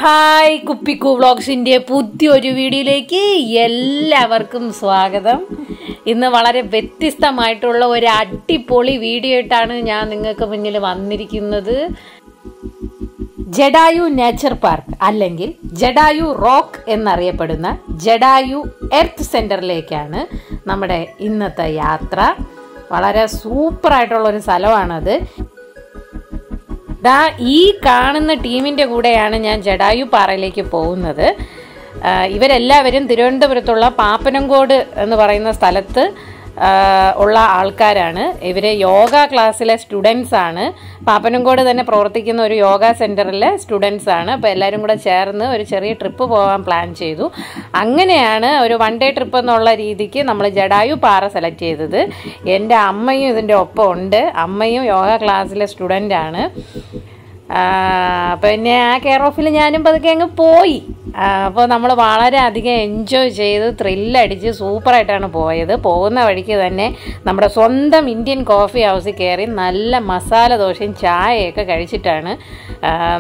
Hi കുപ്പിക്കു വ്ളോഗ്സിൻ്റെ പുതിയൊരു വീഡിയോയിലേക്ക് എല്ലാവർക്കും സ്വാഗതം. ഇന്ന് വളരെ വ്യത്യസ്തമായിട്ടുള്ള ഒരു അടിപൊളി വീഡിയോ ആയിട്ടാണ് ഞാൻ നിങ്ങൾക്ക് മുന്നിൽ വന്നിരിക്കുന്നത്. ജഡായു നേച്ചർ പാർക്ക് അല്ലെങ്കിൽ ജഡായു റോക്ക് എന്നറിയപ്പെടുന്ന ജഡായു എർത്ത് സെൻറ്ററിലേക്കാണ് നമ്മുടെ ഇന്നത്തെ യാത്ര. വളരെ സൂപ്പറായിട്ടുള്ളൊരു സ്ഥലമാണത്. ഈ കാണുന്ന ടീമിൻ്റെ കൂടെയാണ് ഞാൻ ജഡായു പാറയിലേക്ക് പോകുന്നത്. ഇവരെല്ലാവരും തിരുവനന്തപുരത്തുള്ള പാപ്പനംകോട് എന്ന് പറയുന്ന സ്ഥലത്ത് ഉള്ള ആൾക്കാരാണ്. ഇവർ യോഗ ക്ലാസ്സിലെ സ്റ്റുഡൻസാണ്. പാപ്പനംകോട് തന്നെ പ്രവർത്തിക്കുന്ന ഒരു യോഗ സെൻറ്ററിലെ സ്റ്റുഡൻസാണ്. അപ്പോൾ എല്ലാവരും കൂടെ ചേർന്ന് ഒരു ചെറിയ ട്രിപ്പ് പോകാൻ പ്ലാൻ ചെയ്തു. അങ്ങനെയാണ് ഒരു വൺ ഡേ ട്രിപ്പ് എന്നുള്ള രീതിക്ക് നമ്മൾ ജഡായു പാറ സെലക്ട് ചെയ്തത്. എൻ്റെ അമ്മയും ഇതിൻ്റെ ഒപ്പം ഉണ്ട്. അമ്മയും യോഗ ക്ലാസ്സിലെ സ്റ്റുഡൻ്റാണ്. പിന്നെ ആ കെയർ ഓഫിൽ ഞാനും പതുക്കെ അങ്ങ് പോയി. അപ്പോൾ നമ്മൾ വളരെയധികം എൻജോയ് ചെയ്ത് ത്രില്ലടിച്ച് സൂപ്പറായിട്ടാണ് പോയത്. പോകുന്ന വഴിക്ക് തന്നെ നമ്മുടെ സ്വന്തം ഇന്ത്യൻ കോഫി ഹൗസിൽ കയറി നല്ല മസാല ദോശയും ചായയൊക്കെ കഴിച്ചിട്ടാണ്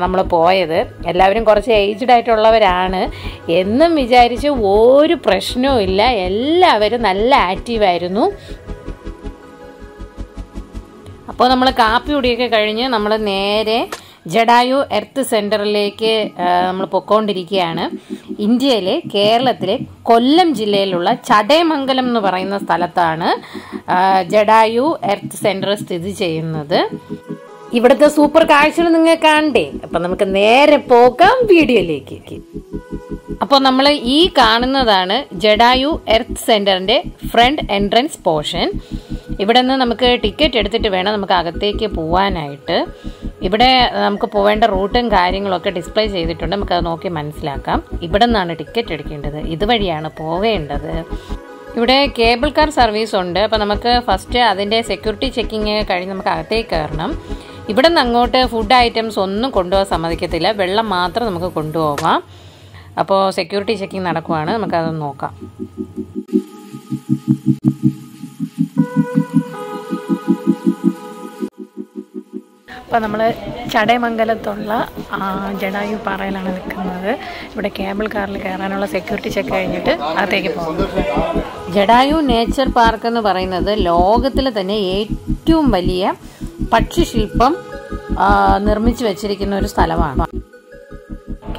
നമ്മൾ പോയത്. എല്ലാവരും കുറച്ച് ഏജ്ഡ് ആയിട്ടുള്ളവരാണ് എന്നും വിചാരിച്ച് ഒരു പ്രശ്നവും ഇല്ല. എല്ലാവരും നല്ല ആക്റ്റീവായിരുന്നു. അപ്പോൾ നമ്മൾ കാപ്പി കുടിയൊക്കെ കഴിഞ്ഞ് നമ്മൾ നേരെ ജഡായു എർത്ത് സെൻറ്ററിലേക്ക് നമ്മൾ പൊയ്ക്കൊണ്ടിരിക്കുകയാണ്. ഇന്ത്യയിലെ കേരളത്തിലെ കൊല്ലം ജില്ലയിലുള്ള ചടയമംഗലം എന്ന് പറയുന്ന സ്ഥലത്താണ് ജഡായു എർത്ത് സെൻറ്റർ സ്ഥിതി ചെയ്യുന്നത്. ഇവിടുത്തെ സൂപ്പർ കാഴ്ചകൾ നിങ്ങൾ കാണണ്ടേ? അപ്പം നമുക്ക് നേരെ പോകാം വീഡിയോയിലേക്ക്. അപ്പോൾ നമ്മൾ ഈ കാണുന്നതാണ് ജഡായു എർത്ത് സെൻറ്ററിൻ്റെ ഫ്രണ്ട് എൻട്രൻസ് പോർഷൻ. ഇവിടെ നിന്ന് നമുക്ക് ടിക്കറ്റ് എടുത്തിട്ട് വേണം നമുക്ക് അകത്തേക്ക് പോകാനായിട്ട്. ഇവിടെ നമുക്ക് പോവേണ്ട റൂട്ടും കാര്യങ്ങളൊക്കെ ഡിസ്പ്ലേ ചെയ്തിട്ടുണ്ട്. നമുക്കത് നോക്കി മനസ്സിലാക്കാം. ഇവിടെ നിന്നാണ് ടിക്കറ്റ് എടുക്കേണ്ടത്. ഇതുവഴിയാണ് പോകേണ്ടത്. ഇവിടെ കേബിൾ കാർ സർവീസ് ഉണ്ട്. അപ്പോൾ നമുക്ക് ഫസ്റ്റ് അതിൻ്റെ സെക്യൂരിറ്റി ചെക്കിങ് കഴിഞ്ഞ് നമുക്ക് അകത്തേക്ക് കയറണം. ഇവിടെ നിന്ന് അങ്ങോട്ട് ഫുഡ് ഐറ്റംസ് ഒന്നും കൊണ്ടുപോകാൻ സമ്മതിക്കത്തില്ല. വെള്ളം മാത്രം നമുക്ക് കൊണ്ടുപോകാം. അപ്പോൾ സെക്യൂരിറ്റി ചെക്കിങ് നടക്കുവാണ്. നമുക്കതൊന്ന് നോക്കാം. അപ്പോൾ നമ്മൾ ചടയമംഗലത്തുള്ള ജഡായു പാറയിലാണ് നിൽക്കുന്നത്. ഇവിടെ കേബിൾ കാറിൽ കയറാനുള്ള സെക്യൂരിറ്റി ചെക്ക് കഴിഞ്ഞിട്ട് അകത്തേക്ക് പോകും. ജഡായു നേച്ചർ പാർക്ക് എന്ന് പറയുന്നത് ലോകത്തിൽ തന്നെ ഏറ്റവും വലിയ പക്ഷിശില്പം നിർമ്മിച്ചു വെച്ചിരിക്കുന്ന ഒരു സ്ഥലമാണ്.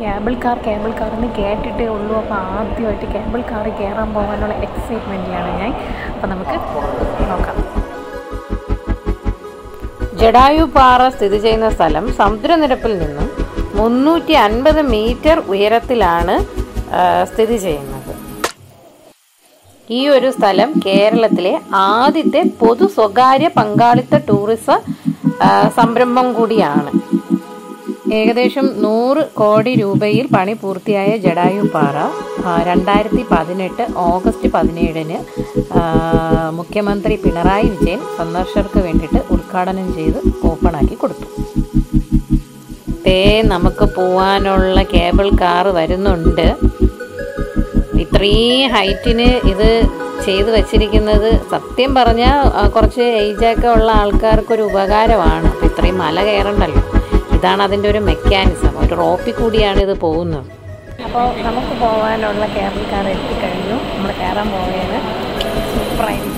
കേബിൾ കാർ എന്ന് കേട്ടിട്ടേ ഉള്ളൂ. അപ്പോൾ ആദ്യമായിട്ട് കേബിൾ കാറിൽ കയറാൻ പോകാനുള്ള എക്സൈറ്റ്മെൻറ്റിലാണ് ഞാൻ. അപ്പോൾ നമുക്ക് നോക്കാം. ജഡായു പാറ സ്ഥിതി ചെയ്യുന്ന സ്ഥലം സമുദ്രനിരപ്പിൽ നിന്നും 350 മീറ്റർ ഉയരത്തിലാണ് സ്ഥിതി ചെയ്യുന്നത്. ഈ ഒരു സ്ഥലം കേരളത്തിലെ ആദ്യത്തെ പൊതു സ്വകാര്യ പങ്കാളിത്ത ടൂറിസം സംരംഭം കൂടിയാണ്. ഏകദേശം 100 കോടി രൂപയിൽ പണി പൂർത്തിയായ ജഡായു പാറ 2018 ഓഗസ്റ്റ് 17 മുഖ്യമന്ത്രി പിണറായി വിജയൻ സന്ദർശകർക്ക് വേണ്ടിയിട്ട് ഉദ്ഘാടനം ചെയ്ത് ഓപ്പണാക്കി കൊടുത്തു. നമുക്ക് പോവാനുള്ള കേബിൾ കാർ വരുന്നുണ്ട്. ഇത്രയും ഹൈറ്റിന് ഇത് ചെയ്തു വച്ചിരിക്കുന്നത് സത്യം പറഞ്ഞാൽ കുറച്ച് ഏജൊക്കെ ഉള്ള ആൾക്കാർക്കൊരു ഉപകാരമാണ്. അപ്പോൾ ഇത്രയും മല കയറണ്ടല്ലോ. ഇതാണ് അതിൻ്റെ ഒരു മെക്കാനിസം. ഒരു റോപ്പിൽ കൂടിയാണ് ഇത് പോകുന്നത്. അപ്പോൾ നമുക്ക് പോകാനുള്ള കേബിൾ കാർ എത്തിക്കഴിഞ്ഞു. നമ്മൾ കയറാൻ പോവുകയാണ്. സൂപ്പറായിരിക്കും.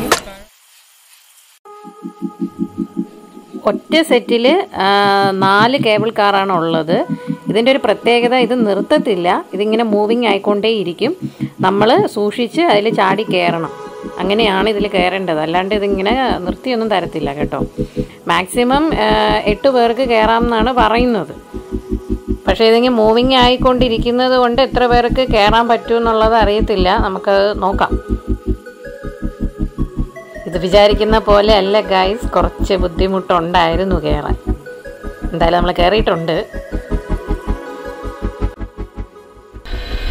ഒറ്റ സെറ്റിൽ 4 കേബിൾ കാറാണ് ഉള്ളത്. ഇതിൻ്റെ ഒരു പ്രത്യേകത, ഇത് നിർത്തത്തില്ല. ഇതിങ്ങനെ മൂവിങ് ആയിക്കൊണ്ടേയിരിക്കും. നമ്മൾ സൂക്ഷിച്ച് അതിൽ ചാടി കയറണം. അങ്ങനെയാണ് ഇതിൽ കയറേണ്ടത്. അല്ലാണ്ട് ഇതിങ്ങനെ നിർത്തിയൊന്നും തരത്തില്ല കേട്ടോ. മാക്സിമം 8 പേർക്ക് കയറാമെന്നാണ് പറയുന്നത്. പക്ഷേ ഇതിങ്ങനെ മൂവിങ് ആയിക്കൊണ്ടിരിക്കുന്നത് കൊണ്ട് എത്ര പേർക്ക് കയറാൻ പറ്റുമെന്നുള്ളത് അറിയത്തില്ല. നമുക്കത് നോക്കാം. ഇത് വിചാരിക്കുന്ന പോലെ അല്ല ഗൈസ്. കുറച്ച് ബുദ്ധിമുട്ടുണ്ടായിരുന്നു കയറാൻ. എന്തായാലും നമ്മൾ കയറിയിട്ടുണ്ട്.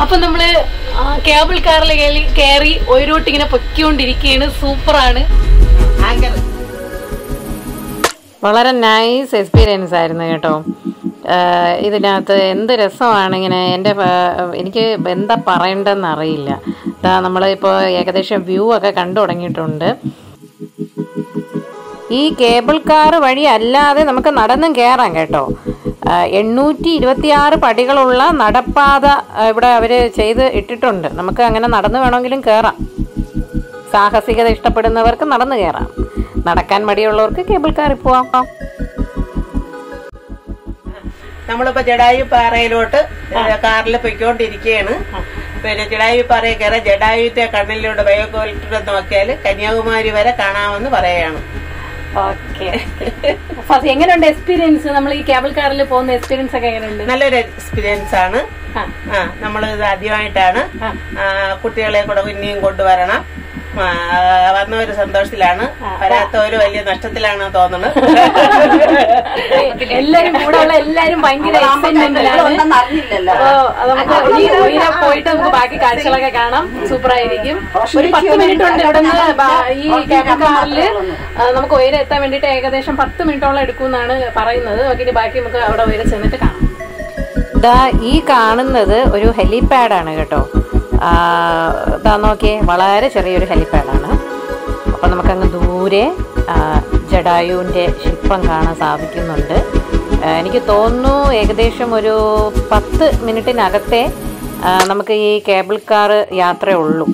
അപ്പം നമ്മൾ കേബിൾ കാറിൽ കയറി ഒരു ഇങ്ങനെ പൊയ്ക്കൊണ്ടിരിക്കുകയാണ്. സൂപ്പറാണ്. വളരെ നൈസ് എക്സ്പീരിയൻസ് ആയിരുന്നു കേട്ടോ. ഇതിനകത്ത് എന്ത് രസമാണ്. എനിക്ക് എന്താ പറയേണ്ടതെന്ന് അറിയില്ല. നമ്മളിപ്പോൾ ഏകദേശം വ്യൂ ഒക്കെ കണ്ടു തുടങ്ങിയിട്ടുണ്ട്. ഈ കേബിൾ കാർ വഴി അല്ലാതെ നമുക്ക് നടന്നും കയറാം കേട്ടോ. 826 പടികളുള്ള നടപ്പാത ഇവിടെ അവർ ചെയ്ത് ഇട്ടിട്ടുണ്ട്. നമുക്ക് അങ്ങനെ നടന്നു വേണമെങ്കിലും കയറാം. സാഹസികത ഇഷ്ടപ്പെടുന്നവർക്ക് നടന്നു കയറാം. നടക്കാൻ മടിയുള്ളവർക്ക് കേബിൾ കാറിൽ പോവാം. നമ്മളിപ്പോ ജടായു പാറയിലോട്ട് കാറിൽ പൊയ്ക്കൊണ്ടിരിക്കുകയാണ്. പിന്നെ ജടായു പാറയിൽ കയറാൻ ജടായുത്തെ കണ്ണിലൂടെ ബയോകോലിലൂടെ നോക്കിയാൽ കന്യാകുമാരി വരെ കാണാമെന്ന് പറയുകയാണ്. ഓക്കെ, എങ്ങനെയുണ്ട് എക്സ്പീരിയൻസ്? നമ്മൾ ഈ കേബിൾ കാറിൽ പോകുന്ന എക്സ്പീരിയൻസ് ഒക്കെ എങ്ങനെയുണ്ട്? നല്ലൊരു എക്സ്പീരിയൻസ് ആണ്. നമ്മൾ ഇത് ആദ്യമായിട്ടാണ്. കുട്ടികളെ കൂടെ ഇനിയും കൊണ്ടുവരണം. വന്നവര് സന്തോഷത്തിലാണ്, വരാത്തവര് വലിയ നഷ്ടത്തിലാണ് തോന്നുന്നത്. എല്ലാരും കൂടെ ഉള്ള എല്ലാരും ഭയങ്കര പോയിട്ട് നമുക്ക് ബാക്കി കാഴ്ചകളൊക്കെ കാണാം. സൂപ്പർ ആയിരിക്കും. ഒരു 10 മിനിറ്റ് ഉണ്ട് ഇവിടുന്ന് ഈ കേബിൾ കാറിൽ നമുക്ക് ഉയരം എത്താൻ വേണ്ടിട്ട് ഏകദേശം 10 മിനിറ്റോളം എടുക്കുമെന്നാണ് പറയുന്നത്. ഇനി ബാക്കി നമുക്ക് അവിടെ ഉയരം ചെന്നിട്ട് കാണാം. ഇതാ ഈ കാണുന്നത് ഒരു ഹെലിപാഡാണ് കേട്ടോ. ഇതാ നോക്കിയേ, വളരെ ചെറിയൊരു ഹെലിപാഡാണ്. അപ്പം നമുക്കങ്ങ് ദൂരെ ജടായുവിൻ്റെ ശില്പം കാണാൻ സാധിക്കുന്നുണ്ട്. എനിക്ക് തോന്നുന്നു ഏകദേശം ഒരു 10 മിനിറ്റിനകത്തെ നമുക്ക് ഈ കേബിൾ കാർ യാത്രയുള്ളൂ.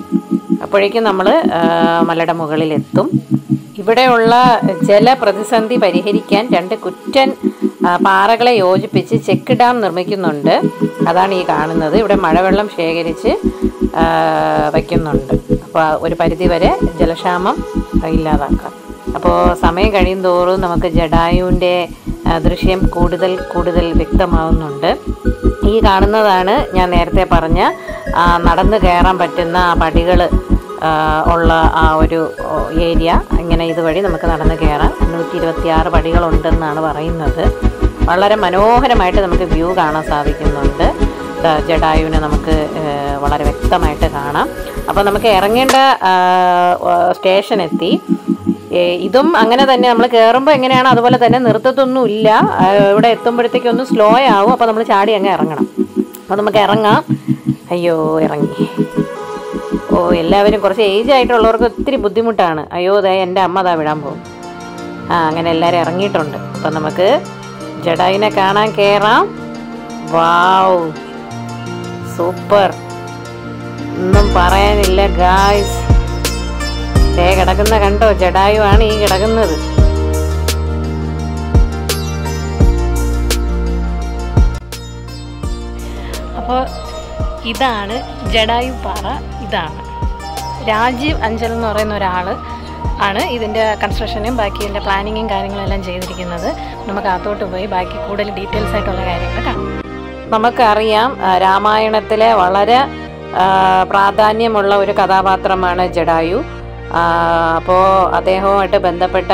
അപ്പോഴേക്കും നമ്മൾ മലയുടെ മുകളിലെത്തും. ഇവിടെയുള്ള ജലപ്രതിസന്ധി പരിഹരിക്കാൻ 2 കുറ്റൻ പാറകളെ യോജിപ്പിച്ച് ചെക്ക് ഡാം നിർമ്മിക്കുന്നുണ്ട്. അതാണ് ഈ കാണുന്നത്. ഇവിടെ മഴവെള്ളം ശേഖരിച്ച് വയ്ക്കുന്നുണ്ട്. അപ്പോൾ ഒരു പരിധിവരെ ജലക്ഷാമം ഇല്ലാതാക്കാം. അപ്പോൾ സമയം കഴിയും തോറും നമുക്ക് ജടായുവിൻ്റെ ദൃശ്യം കൂടുതൽ വ്യക്തമാവുന്നുണ്ട്. ഈ കാണുന്നതാണ് ഞാൻ നേരത്തെ പറഞ്ഞ നടന്നു കയറാൻ പറ്റുന്ന ആ പടികൾ ഉള്ള ആ ഒരു ഏരിയ. ഇങ്ങനെ ഇതുവഴി നമുക്ക് നടന്നു കയറാം. 126 പടികളുണ്ടെന്നാണ് പറയുന്നത്. വളരെ മനോഹരമായിട്ട് നമുക്ക് വ്യൂ കാണാൻ സാധിക്കുന്നുണ്ട്. ജടായുവിനെ നമുക്ക് വളരെ വ്യക്തമായിട്ട് കാണാം. അപ്പോൾ നമുക്ക് ഇറങ്ങേണ്ട സ്റ്റേഷൻ എത്തി. ഇതും അങ്ങനെ തന്നെ, നമ്മൾ കയറുമ്പോൾ എങ്ങനെയാണ് അതുപോലെ തന്നെ നിർത്തത്തൊന്നുമില്ല. ഇവിടെ എത്തുമ്പോഴത്തേക്കൊന്ന് സ്ലോ ആവും. അപ്പോൾ നമ്മൾ ചാടി അങ്ങ് ഇറങ്ങണം. അപ്പോൾ നമുക്ക് ഇറങ്ങാം. അയ്യോ, ഇറങ്ങി. എല്ലാവരും കുറച്ച് ഏജ് ആയിട്ടുള്ളവർക്ക് ഒത്തിരി ബുദ്ധിമുട്ടാണ്. അയ്യോ, എൻ്റെ അമ്മ അതാ വിടാൻ പോകും. അങ്ങനെ എല്ലാവരും ഇറങ്ങിയിട്ടുണ്ട്. അപ്പം നമുക്ക് ജടായുവിനെ കാണാൻ കയറാം. വാവ്, സൂപ്പർ, ഒന്നും പറയാനില്ല ഗായ്സ്. കിടക്കുന്ന കണ്ടോ, ജടായു ആണ് ഈ കിടക്കുന്നത്. അപ്പോൾ ഇതാണ് ജടായു പാറ. ഇതാണ് രാജീവ് അഞ്ചൽ എന്ന് പറയുന്ന ഒരാൾ ആണ് ഇതിൻ്റെ കൺസ്ട്രക്ഷനും ബാക്കി ഇതിൻ്റെ പ്ലാനിങ്ങും കാര്യങ്ങളെല്ലാം ചെയ്തിരിക്കുന്നത്. നമുക്ക് അകത്തോട്ട് പോയി ബാക്കി കൂടുതൽ ഡീറ്റെയിൽസ് ആയിട്ടുള്ള കാര്യങ്ങൾ കാണാം. നമുക്കറിയാം, രാമായണത്തിലെ വളരെ പ്രാധാന്യമുള്ള ഒരു കഥാപാത്രമാണ് ജടായു. അപ്പോൾ അദ്ദേഹവുമായിട്ട് ബന്ധപ്പെട്ട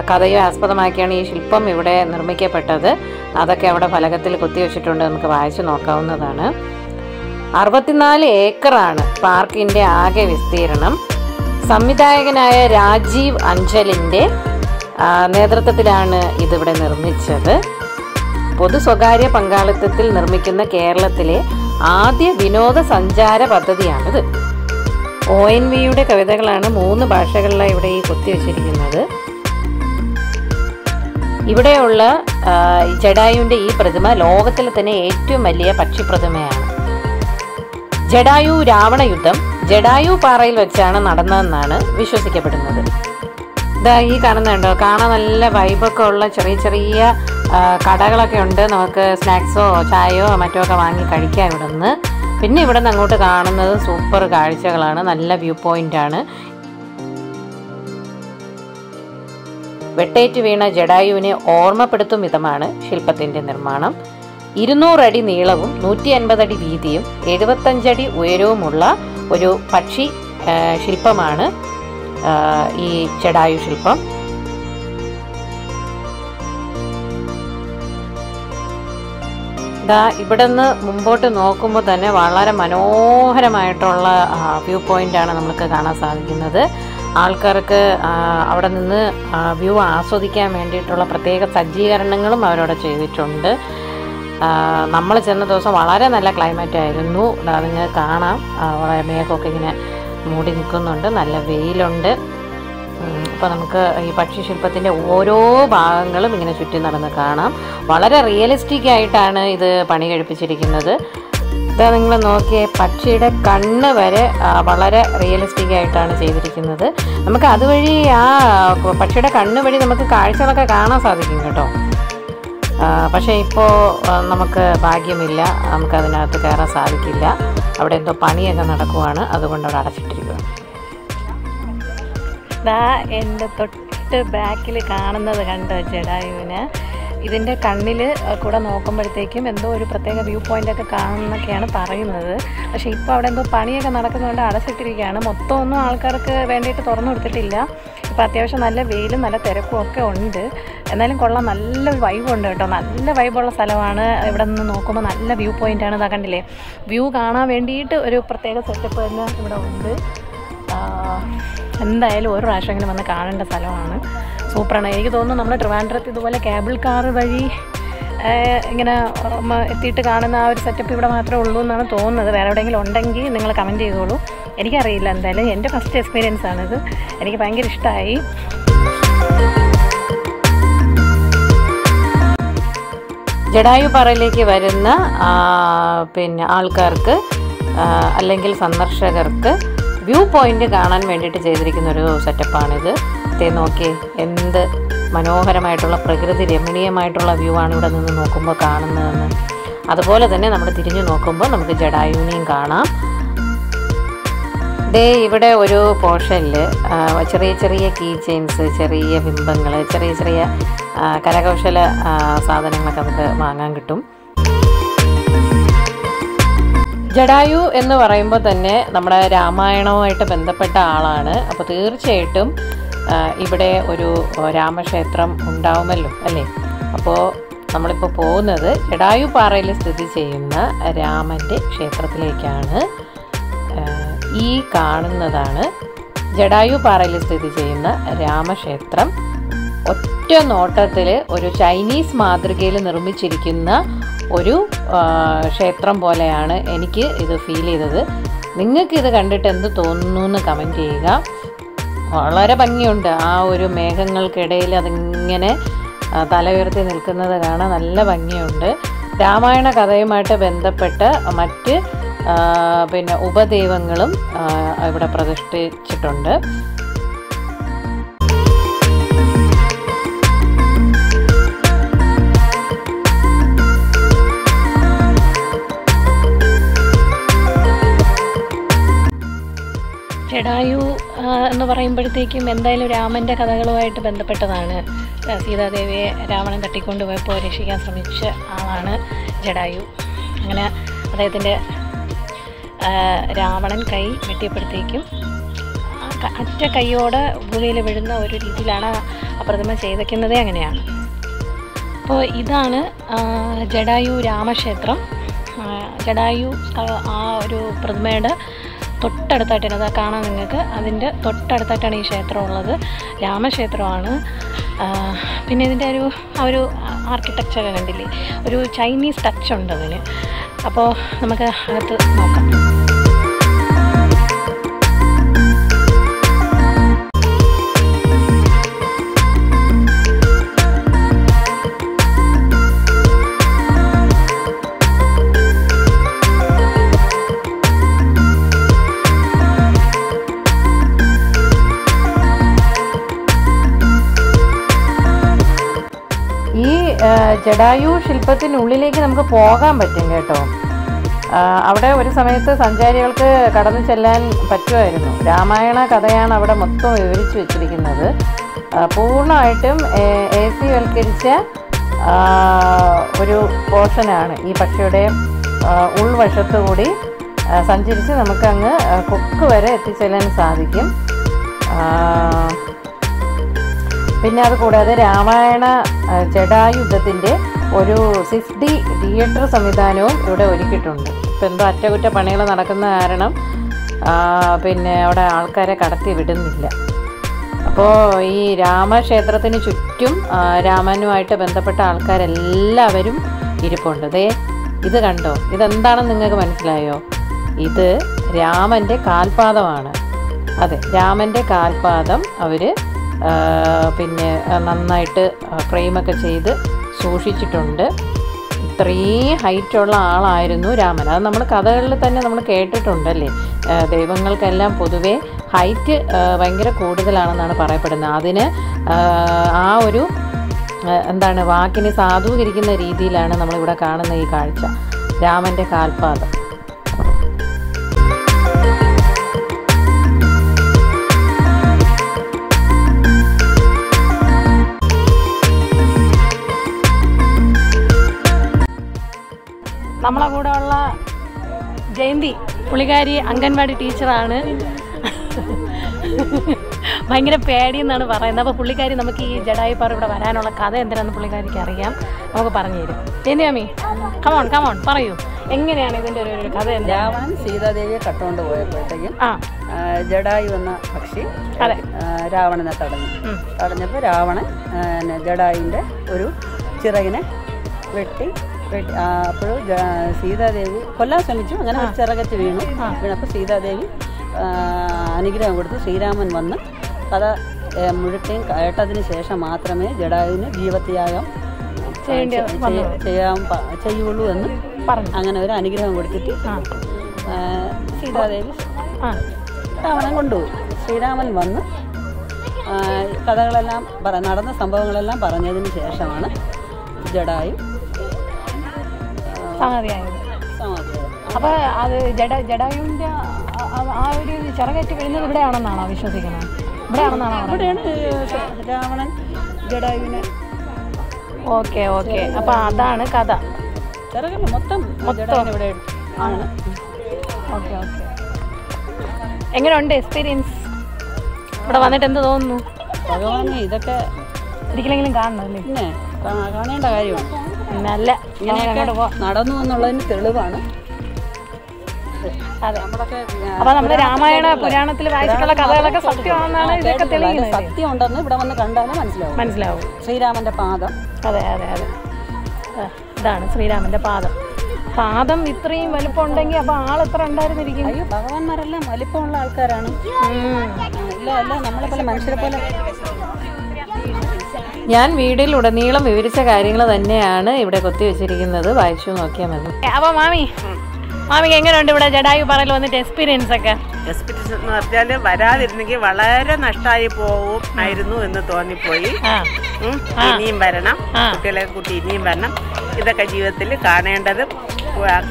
കഥയെ ആസ്പദമാക്കിയാണ് ഈ ശില്പം ഇവിടെ നിർമ്മിക്കപ്പെട്ടത്. അതൊക്കെ അവിടെ ഫലകത്തിൽ കുത്തിവെച്ചിട്ടുണ്ട്, നമുക്ക് വായിച്ചു നോക്കാവുന്നതാണ്. 64 ഏക്കറാണ് പാർക്കിൻ്റെ ആകെ വിസ്തീർണം. സംവിധായകനായ രാജീവ് അഞ്ചലിൻ്റെ നേതൃത്വത്തിലാണ് ഇതിവിടെ നിർമ്മിച്ചത്. പൊതു സ്വകാര്യ പങ്കാളിത്തത്തിൽ നിർമ്മിക്കുന്ന കേരളത്തിലെ ആദ്യ വിനോദസഞ്ചാര പദ്ധതിയാണിത്. ONVയുടെ കവിതകളാണ് 3 ഭാഷകളിലാണ് ഇവിടെ ഈ കുത്തിവെച്ചിരിക്കുന്നത്. ഇവിടെയുള്ള ജടായുവിൻ്റെ ഈ പ്രതിമ ലോകത്തിലെ തന്നെ ഏറ്റവും വലിയ പക്ഷിപ്രതിമയാണ്. ജടായു രാവണ യുദ്ധം ജടായു പാറയിൽ വെച്ചാണ് നടന്നതെന്നാണ് വിശ്വസിക്കപ്പെടുന്നത്. ഇതാ ഈ കാണുന്നുണ്ടോ, കാണാൻ നല്ല വൈബൊക്കെ ഉള്ള ചെറിയ കടകളൊക്കെ ഉണ്ട്. നമുക്ക് സ്നാക്സോ ചായയോ മറ്റോ ഒക്കെ വാങ്ങി കഴിക്കാം ഇവിടെ നിന്ന്. പിന്നെ ഇവിടെ നിന്ന് അങ്ങോട്ട് കാണുന്നത് സൂപ്പർ കാഴ്ചകളാണ്, നല്ല വ്യൂ പോയിൻ്റാണ്. വെട്ടേറ്റ് വീണ ജടായുവിനെ ഓർമ്മപ്പെടുത്തും വിധമാണ് ശില്പത്തിൻ്റെ നിർമ്മാണം. 200 അടി നീളവും 150 അടി വീതിയും 75 അടി ഉയരവുമുള്ള ഒരു പക്ഷി ശില്പമാണ് ഈ ജടായു ശില്പം. ഇവിടെ നിന്ന് മുമ്പോട്ട് നോക്കുമ്പോൾ തന്നെ വളരെ മനോഹരമായിട്ടുള്ള വ്യൂ പോയിൻ്റാണ് നമുക്ക് കാണാൻ സാധിക്കുന്നത്. ആൾക്കാർക്ക് അവിടെ നിന്ന് വ്യൂ ആസ്വദിക്കാൻ വേണ്ടിയിട്ടുള്ള പ്രത്യേക സജ്ജീകരണങ്ങളും അവരവിടെ ചെയ്തിട്ടുണ്ട്. നമ്മൾ ചെന്ന ദിവസം വളരെ നല്ല ക്ലൈമറ്റ് ആയിരുന്നു. അതിന് കാണാം, വളരെ മേഘമൊക്കെ ഇങ്ങനെ മൂടി നിൽക്കുന്നുണ്ട്, നല്ല വെയിലുണ്ട്. അപ്പോൾ നമുക്ക് ഈ പക്ഷിശില്പത്തിൻ്റെ ഓരോ ഭാഗങ്ങളും ഇങ്ങനെ ചുറ്റി നടന്ന് കാണാം. വളരെ റിയലിസ്റ്റിക് ആയിട്ടാണ് ഇത് പണി കഴിപ്പിച്ചിരിക്കുന്നത്. ഇതാ നിങ്ങൾ നോക്കിയേ, പക്ഷിയുടെ കണ്ണ് വരെ വളരെ റിയലിസ്റ്റിക് ആയിട്ടാണ് ചെയ്തിരിക്കുന്നത്. നമുക്ക് അതുവഴി ആ പക്ഷിയുടെ കണ്ണ് വഴി നമുക്ക് കാഴ്ചകളൊക്കെ കാണാൻ സാധിക്കും കേട്ടോ. പക്ഷേ ഇപ്പോൾ നമുക്ക് ഭാഗ്യമില്ല, നമുക്കതിനകത്ത് കയറാൻ സാധിക്കില്ല. അവിടെ എന്തോ പണിയൊക്കെ നടക്കുവാണ്, അതുകൊണ്ട് അവിടെ അടച്ചിട്ടിരിക്കുക. ദാ എൻ്റെ തൊട്ട് ബാക്കിൽ കാണുന്നത് കണ്ടോ ജടായുവിന്? ഇതിൻ്റെ കണ്ണിൽ കൂടെ നോക്കുമ്പോഴത്തേക്കും എന്തോ ഒരു പ്രത്യേക വ്യൂ പോയിൻ്റൊക്കെ കാണുമെന്നൊക്കെയാണ് പറയുന്നത്. പക്ഷേ ഇപ്പോൾ അവിടെ എന്തോ പണിയൊക്കെ നടക്കുന്നതുകൊണ്ട് അടച്ചിട്ടിരിക്കുകയാണ്. മൊത്തം ഒന്നും ആൾക്കാർക്ക് വേണ്ടിയിട്ട് തുറന്നു കൊടുത്തിട്ടില്ല. ഇപ്പോൾ അത്യാവശ്യം നല്ല വെയിലും നല്ല തിരക്കും ഒക്കെ ഉണ്ട്. എന്നാലും കൊള്ളാം, നല്ല വൈബുണ്ട് കേട്ടോ. നല്ല വൈബുള്ള സ്ഥലമാണ്. ഇവിടെ നിന്ന് നോക്കുമ്പോൾ നല്ല വ്യൂ പോയിൻ്റാണ്. ഇതാ കണ്ടില്ലേ, വ്യൂ കാണാൻ വേണ്ടിയിട്ട് ഒരു പ്രത്യേക സെറ്റപ്പ് തന്നെ ഇവിടെ ഉണ്ട്. എന്തായാലും ഒരു പ്രാവശ്യം ഇങ്ങനെ വന്ന് കാണേണ്ട സ്ഥലമാണ്. സൂപ്പറാണ്. എനിക്ക് തോന്നുന്നു നമ്മൾ ട്രിവാൻഡ്രത്ത് ഇതുപോലെ കേബിൾ കാർ വഴി ഇങ്ങനെ എത്തിയിട്ട് കാണുന്ന ആ ഒരു സെറ്റപ്പ് ഇവിടെ മാത്രമേ ഉള്ളൂ എന്നാണ് തോന്നുന്നത്. വേറെ എവിടെയെങ്കിലും ഉണ്ടെങ്കിൽ നിങ്ങൾ കമൻറ്റ് ചെയ്തോളൂ. എനിക്കറിയില്ല. എന്തായാലും എൻ്റെ ഫസ്റ്റ് എക്സ്പീരിയൻസ് ആണിത്. എനിക്ക് ഭയങ്കര ഇഷ്ടമായി. ജടായു പാറയിലേക്ക് വരുന്ന ആൾക്കാർക്ക് അല്ലെങ്കിൽ സന്ദർശകർക്ക് വ്യൂ പോയിന്റ് കാണാൻ വേണ്ടിയിട്ട് ചെയ്തിരിക്കുന്നൊരു സെറ്റപ്പാണിത്. ഇതേ നോക്കി, എന്ത് മനോഹരമായിട്ടുള്ള പ്രകൃതി രമണീയമായിട്ടുള്ള വ്യൂ ആണ് ഇവിടെ നിന്ന് നോക്കുമ്പോൾ കാണുന്നതെന്ന്. അതുപോലെ തന്നെ നമ്മൾ തിരിഞ്ഞു നോക്കുമ്പോൾ നമുക്ക് ജടായുവിനെയും കാണാം. ദേ ഇവിടെ ഒരു പോർഷനിൽ ചെറിയ ചെറിയ കീ ചെയിൻസ്, ചെറിയ ബിംബങ്ങൾ, ചെറിയ ചെറിയ കരകൗശല സാധനങ്ങളൊക്കെ നമുക്ക് വാങ്ങാൻ കിട്ടും. ജടായു എന്ന് പറയുമ്പോൾ തന്നെ നമ്മുടെ രാമായണവുമായിട്ട് ബന്ധപ്പെട്ട ആളാണ്. അപ്പോൾ തീർച്ചയായിട്ടും ഇവിടെ ഒരു രാമക്ഷേത്രം ഉണ്ടാവുമല്ലോ അല്ലേ? അപ്പോൾ നമ്മളിപ്പോൾ പോകുന്നത് ജടായു പാറയിൽ സ്ഥിതി ചെയ്യുന്ന രാമൻ്റെ ക്ഷേത്രത്തിലേക്കാണ്. ഈ കാണുന്നതാണ് ജടായു പാറയിൽ സ്ഥിതി ചെയ്യുന്ന രാമക്ഷേത്രം. ഒറ്റ നോട്ടത്തിൽ ഒരു ചൈനീസ് മാതൃകയിൽ നിർമ്മിച്ചിരിക്കുന്ന ഒരു ക്ഷേത്രം പോലെയാണ് എനിക്ക് ഇത് ഫീൽ ചെയ്തത്. നിങ്ങൾക്ക് ഇത് കണ്ടിട്ട് എന്ത് തോന്നുന്നു എന്ന് കമൻറ്റ് ചെയ്യുക. വളരെ ഭംഗിയുണ്ട്. ആ ഒരു മേഘങ്ങൾക്കിടയിൽ അതിങ്ങനെ തല ഉയർത്തി നിൽക്കുന്നത് കാണാൻ നല്ല ഭംഗിയുണ്ട്. രാമായണ കഥയുമായിട്ട് ബന്ധപ്പെട്ട് മറ്റ് ഉപദൈവങ്ങളും ഇവിടെ പ്രതിഷ്ഠിച്ചിട്ടുണ്ട്. ജടായു എന്ന് പറയുമ്പോഴത്തേക്കും എന്തായാലും രാമൻ്റെ കഥകളുമായിട്ട് ബന്ധപ്പെട്ടതാണ്. സീതാദേവിയെ രാവണൻ തട്ടിക്കൊണ്ടുപോയപ്പോൾ രക്ഷിക്കാൻ ശ്രമിച്ച ആളാണ് ജടായു. അങ്ങനെ അദ്ദേഹത്തിൻ്റെ രാവണൻ കൈ വെട്ടിയപ്പോഴത്തേക്കും അറ്റ കൈയോടെ ഭൂമിയിൽ വീഴുന്ന ഒരു രീതിയിലാണ് ആ പ്രതിമ ചെയ്തേക്കുന്നതേ അങ്ങനെയാണ്. അപ്പോൾ ഇതാണ് ജടായു രാമക്ഷേത്രം. ജടായു ആ ഒരു പ്രതിമയുടെ തൊട്ടടുത്തായിട്ടാണ് അത് കാണാൻ നിങ്ങൾക്ക്. അതിൻ്റെ തൊട്ടടുത്തായിട്ടാണ് ഈ ക്ഷേത്രം ഉള്ളത്. രാമക്ഷേത്രമാണ്. പിന്നെ ഇതിൻ്റെ ഒരു ആർക്കിടെക്ചർ കണ്ടില്ലേ, ഒരു ചൈനീസ് ടച്ച് ഉണ്ട് അതിന്. അപ്പോൾ നമുക്ക് അകത്ത് നോക്കാം. ജടായു ശില്പത്തിനുള്ളിലേക്ക് നമുക്ക് പോകാൻ പറ്റും കേട്ടോ. അവിടെ ഒരു സമയത്ത് സഞ്ചാരികൾക്ക് കടന്നു ചെല്ലാൻ പറ്റുമായിരുന്നു. രാമായണ കഥയാണ് അവിടെ മൊത്തം വിവരിച്ചു വെച്ചിരിക്കുന്നത്. പൂർണ്ണമായിട്ടും AC വൽക്കരിച്ച ഒരു പോർഷനാണ്. ഈ പക്ഷിയുടെ ഉൾവശത്തു കൂടി സഞ്ചരിച്ച് നമുക്കങ്ങ് കൊക്ക് വരെ എത്തിച്ചെല്ലാൻ സാധിക്കും. പിന്നെ അതുകൂടാതെ രാമായണ ജടായുദ്ധത്തിൻ്റെ ഒരു 6D തിയേറ്റർ സംവിധാനവും ഇവിടെ ഒരുക്കിയിട്ടുണ്ട്. ഇപ്പം എന്തോ അറ്റകുറ്റ പണികൾ നടക്കുന്ന കാരണം പിന്നെ അവിടെ ആൾക്കാരെ കടത്തി വിടുന്നില്ല. അപ്പോൾ ഈ രാമക്ഷേത്രത്തിന് ചുറ്റും രാമനുമായിട്ട് ബന്ധപ്പെട്ട ആൾക്കാരെല്ലാവരും ഇരിപ്പുണ്ട്. ദേ ഇത് കണ്ടോ, ഇതെന്താണെന്ന് നിങ്ങൾക്ക് മനസ്സിലായോ? ഇത് രാമൻ്റെ കാൽപാദമാണ്. അതെ, രാമൻ്റെ കാൽപാദം അവർ പിന്നെ നന്നായിട്ട് ഫ്രെയിമൊക്കെ ചെയ്ത് സൂക്ഷിച്ചിട്ടുണ്ട്. ഇത്രയും ഹൈറ്റുള്ള ആളായിരുന്നു രാമൻ. അത് നമ്മൾ കഥകളിൽ തന്നെ നമ്മൾ കേട്ടിട്ടുണ്ടല്ലേ. ദൈവങ്ങൾക്കെല്ലാം പൊതുവേ ഹൈറ്റ് ഭയങ്കര കൂടുതലാണെന്നാണ് പറയപ്പെടുന്നത്. അതിന് ആ ഒരു വാക്കിനെ സാധൂകരിക്കുന്ന രീതിയിലാണ് നമ്മളിവിടെ കാണുന്ന ഈ കാഴ്ച, രാമൻ്റെ കാൽപാദം. നമ്മളെ കൂടെ ഉള്ള ജയന്തി, പുള്ളിക്കാരി അംഗൻവാടി ടീച്ചറാണ്. ഭയങ്കര പേടിയെന്നാണ് പറയുന്നത്. അപ്പോൾ പുള്ളിക്കാരി നമുക്ക് ഈ ജടായുപ്പാറ ഇവിടെ വരാനുള്ള കഥ എന്തിനാണെന്ന് പുള്ളിക്കാരിക്ക് അറിയാം, നമുക്ക് പറഞ്ഞു തരും. ജയന്തി മാമി, കമോൺ പറയൂ, എങ്ങനെയാണ് ഇതിൻ്റെ ഒരു കഥ? രാവണൻ സീതാദേവിയെ കട്ടുകൊണ്ട് പോയപ്പോഴത്തേക്കും ജടായു എന്ന പക്ഷി രാവണനെ തടഞ്ഞപ്പോൾ രാവണൻ ജടായുവിൻ്റെ ഒരു ചിറകിനെ വെട്ടി അപ്പോഴും സീതാദേവി കൊല്ലാൻ ശ്രമിച്ചു. അങ്ങനെ ഒരു ചിറകറ്റ് വീണപ്പോൾ സീതാദേവി അനുഗ്രഹം കൊടുത്ത് ശ്രീരാമൻ വന്ന് കഥ മുഴുക്കയും കേട്ടതിന് ശേഷം മാത്രമേ ജടായുവിന് ജീവത്യാഗം ചെയ്യുള്ളൂ എന്ന് പറഞ്ഞു. അങ്ങനെ ഒരു അനുഗ്രഹം കൊടുത്തിട്ട് സീതാദേവി രാവണൻ കൊണ്ടുപോയി. ശ്രീരാമൻ വന്ന് കഥകളെല്ലാം നടന്ന സംഭവങ്ങളെല്ലാം പറഞ്ഞതിന് ശേഷമാണ് ജടായു സമാധിയായത്. അപ്പൊ അത് ജടായുവിന്റെ ആ ഒരു ചിറകറ്റ് വീഴുന്നത് ഇവിടെയാണെന്നാണോ വിശ്വസിക്കുന്നത്? ഇവിടെയാണ് രാവണൻ ജടായുവിനെ. ഓക്കെ. അപ്പൊ അതാണ് കഥ. ചിറകല്ല, മൊത്തം ഇവിടെ ആണ്. ഓക്കെ. എങ്ങനെയുണ്ട് എക്സ്പീരിയൻസ്? ഇവിടെ വന്നിട്ട് എന്ത് തോന്നുന്നു? ഭഗവാനെ ഇതൊക്കെ ഒരിക്കലെങ്കിലും കാണണമല്ലേ? പിന്നെ കാണേണ്ട കാര്യമാണ്. നല്ല നടന്നു എന്നുള്ളതിന് തെളിവാണ്. അതെ, അപ്പൊ നമ്മുടെ രാമായണ പുരാണത്തിൽ വായിച്ചിട്ടുള്ള കഥകളൊക്കെ സത്യമാണെന്നാണ് ഇതൊക്കെ തെളിയുന്നത്. സത്യം ഉണ്ടെന്ന് ഇവിടെ വന്ന് കണ്ടാലേ മനസ്സിലാവും. ശ്രീരാമന്റെ പാദം. അതെ. ഇതാണ് ശ്രീരാമന്റെ പാദം. ഇത്രയും വലിപ്പം ഉണ്ടെങ്കിൽ അപ്പൊ ആളെത്ര ഉണ്ടായിരുന്നിരിക്കും? അയ്യോ, ഭഗവാന്മാരെല്ലാം വലിപ്പമുള്ള ആൾക്കാരാണ്. അല്ല നമ്മളെ പോലെ മനുഷ്യരെ പോലെ. ഞാൻ വീഡിയോയിലുടനീളം വിവരിച്ച കാര്യങ്ങൾ തന്നെയാണ് ഇവിടെ കൊത്തിവെച്ചിരിക്കുന്നത്, വായിച്ചു നോക്കിയാൽ മതി. അപ്പൊ മാമിക്ക് എങ്ങനെയുണ്ട് ഇവിടെ ജടായു പറയിൽ വന്നിട്ട് എക്സ്പീരിയൻസ് ഒക്കെ? എക്സ്പീരിയൻസ് എന്ന് പറഞ്ഞാല് വരാതിരുന്നെങ്കിൽ വളരെ നഷ്ടമായി പോകും ആയിരുന്നു എന്ന് തോന്നിപ്പോയി. ഇനിയും വരണം, കുട്ടികളെ കൂട്ടി ഇനിയും വരണം. ഇതൊക്കെ ജീവിതത്തിൽ കാണേണ്ടതും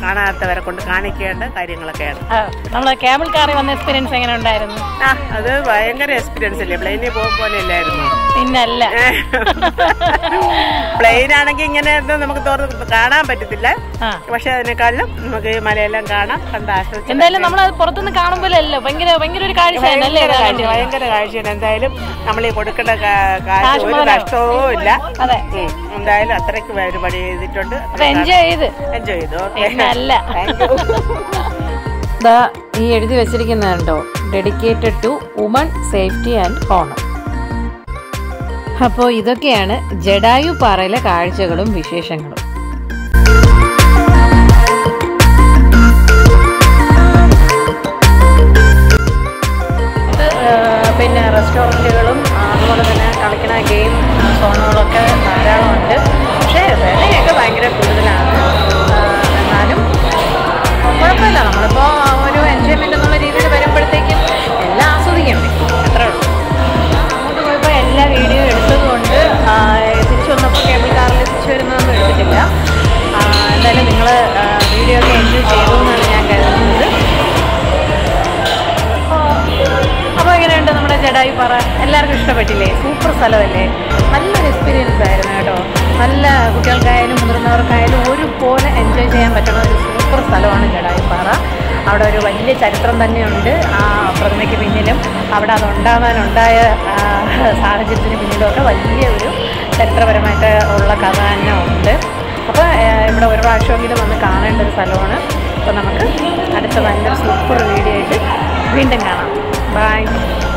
കാണാത്തവരെ കൊണ്ട് കാണിക്കേണ്ട കാര്യങ്ങളൊക്കെയാണ്. നമ്മള് കേബിൾ കാറിൽ വന്ന എക്സ്പീരിയൻസ് എങ്ങനെ ഉണ്ടായിരുന്നു? അത് ഭയങ്കര എക്സ്പീരിയൻസ് അല്ലേ, പ്ലെയിനിൽ പോകും പോലെ അല്ലായിരുന്നു. പിന്നല്ല, പ്ലെയിൻ ആണെങ്കിൽ ഇങ്ങനെ നമുക്ക് കാണാൻ പറ്റത്തില്ല. പക്ഷെ അതിനേക്കാളും നമുക്ക് മലയെല്ലാം കാണാം, എന്തായാലും നമ്മൾ പുറത്തുനിന്ന് കാണുമ്പോഴല്ലോ ഭയങ്കര ഒരു കാഴ്ചയാണ്. ഭയങ്കര കാഴ്ചയാണ്. എന്തായാലും നമ്മൾ ഈ കൊടുക്കേണ്ട കാശ് ഒരു നഷ്ടവും ഇല്ല. അതെ, എന്തായാലും അത്രയ്ക്ക് പരിപാടി ചെയ്തിട്ടുണ്ട്. എൻജോയ് ചെയ്തു. ഈ എഴുതി വെച്ചിരിക്കുന്നുണ്ടോ, dedicated to woman safety and honour. അപ്പോൾ ഇതൊക്കെയാണ് ജടായു പാറയിലെ കാഴ്ചകളും വിശേഷങ്ങളും. പിന്നെ റെസ്റ്റോറൻറ്റുകളും അതുപോലെ തന്നെ കളിക്കുന്ന ഗെയിം സോണുകളൊക്കെ ധാരാളമുണ്ട്. പക്ഷേ വിലയൊക്കെ ഭയങ്കര കൂടുതലാണ്. എന്നാലും കുഴപ്പമില്ല, നമ്മളിപ്പോൾ ഒരു എൻജോയ്മെൻ്റ് എന്നുള്ള രീതിയിൽ വരുമ്പോഴത്തേക്കും എല്ലാം ആസ്വദിക്കണ്ടേ, അത്രേ ഉള്ളൂ. അങ്ങോട്ട് പോയപ്പോൾ എല്ലാ വീഡിയോ എടുത്തതുകൊണ്ട് തിരിച്ചു വന്നപ്പോൾ കേബിൾ കാറിൽ തിരിച്ചു വരുന്നതൊന്നും എടുത്തിട്ടില്ല. എന്തായാലും നിങ്ങൾ വീഡിയോ ഒക്കെ എൻജോയ് ചെയ്തു എന്നാണ് ഞാൻ കരുതുന്നത്. അപ്പോൾ എങ്ങനെയുണ്ട് നമ്മുടെ ജടായു പാറ? എല്ലാവർക്കും ഇഷ്ടപ്പെട്ടില്ലേ? സൂപ്പർ സ്ഥലമല്ലേ? നല്ലൊരു എക്സ്പീരിയൻസ് ആയിരുന്നു കേട്ടോ. നല്ല കുട്ടികൾക്കായാലും മുതിർന്നവർക്കായാലും ഒരുപോലെ എൻജോയ് ചെയ്യാൻ പറ്റുന്ന ഒരു സൂപ്പർ സ്ഥലമാണ് ജടായു പാറ. അവിടെ ഒരു വലിയ ചരിത്രം തന്നെയുണ്ട്. ആ പ്രതിമയ്ക്ക് പിന്നിലും അവിടെ അതുണ്ടാവാനുണ്ടായ സാഹചര്യത്തിന് പിന്നിലുമൊക്കെ വലിയ ഒരു ചരിത്രപരമായിട്ട് ഉള്ള കഥ തന്നെ ഉണ്ട്. അപ്പോൾ ഇവിടെ ഒരു പ്രാവശ്യമെങ്കിലും വന്ന് കാണേണ്ട ഒരു സ്ഥലമാണ്. അപ്പോൾ നമുക്ക് അടുത്ത നല്ലൊരു സൂപ്പർ വീഡിയോ ആയിട്ട് വീണ്ടും കാണാം. Bye.